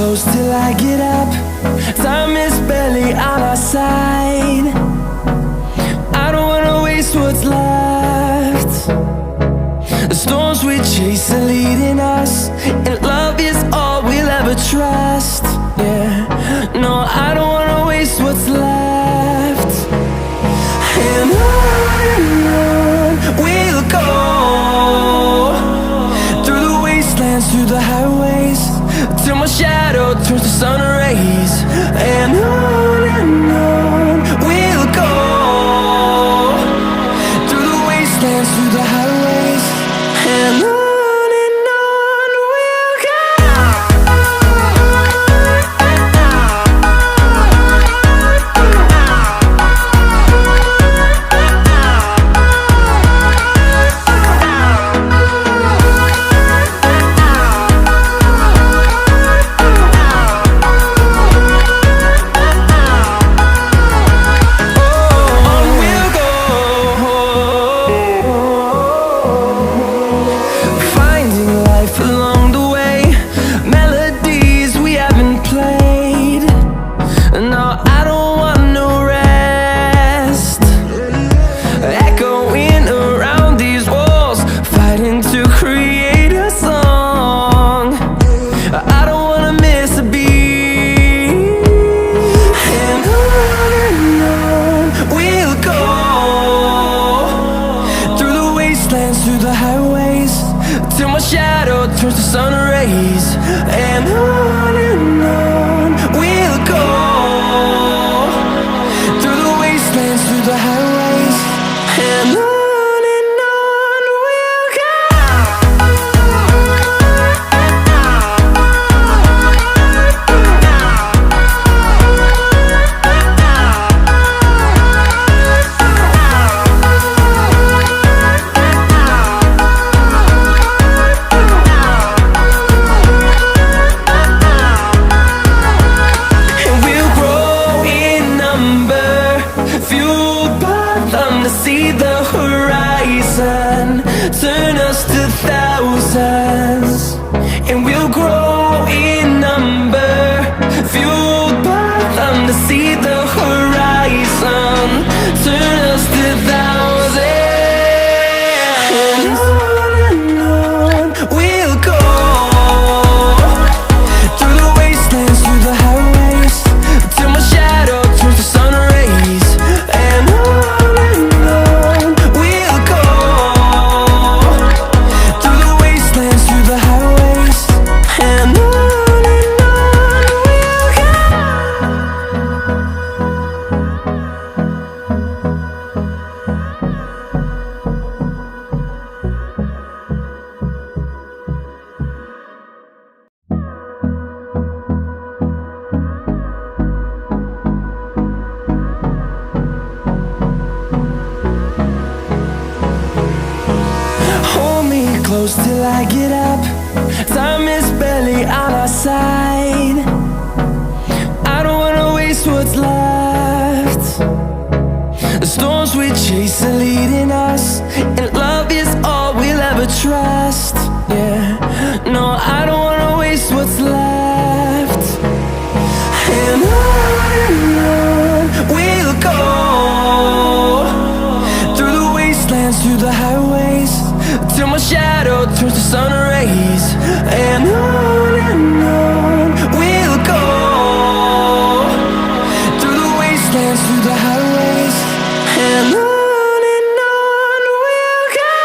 close till I get up. Time is barely on our side. I don't wanna waste what's left. The storms we chase are leading us, and love is all we'll ever trust. Yeah, no, I don't wanna waste what's left. And on we'll go, through the wastelands, through the highways, till my shadow turns to sun rays. And on we'll go, through the wastelands, through the highways, and on we'll go. Along the way, melodies we haven't played. No, I don't want no rest. Echoing around these walls, fighting to create a song. I don't wanna miss a beat. And on we'll go, through the wastelands, through the highways, till my shadow turns to sun rays. And on we'll go, through the wastelands, through the highways, and on we'll go. See the horizon, turn us to thousands, and we'll grow in number, fueled by them. To see the horizon, turn us to thousands, and on we'll go, through the wastelands, through the highways, till my shadow turns to sun rays. And close till I get up. Time is barely on our side. I don't wanna waste what's left. The storms we chase are leading us, and love is all we'll ever trust. Yeah, no, I don't wanna waste what's left. And on we'll go, through the wastelands, through the highways, till my shadow turns to sun rays. And on we'll go, through the wastelands, through the highways, and on we'll go.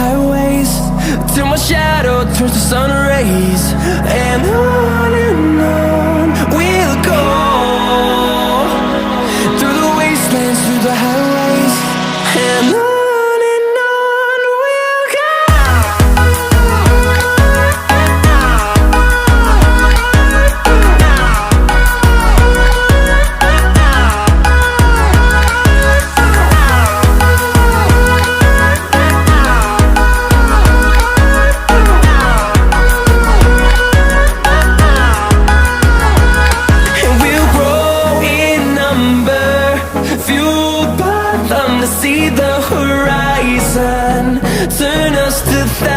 highways, till my shadow turns to sun rays. And on we'll go, through the wastelands, through the highways. And on we'll go. See the horizon, turn us to thousands.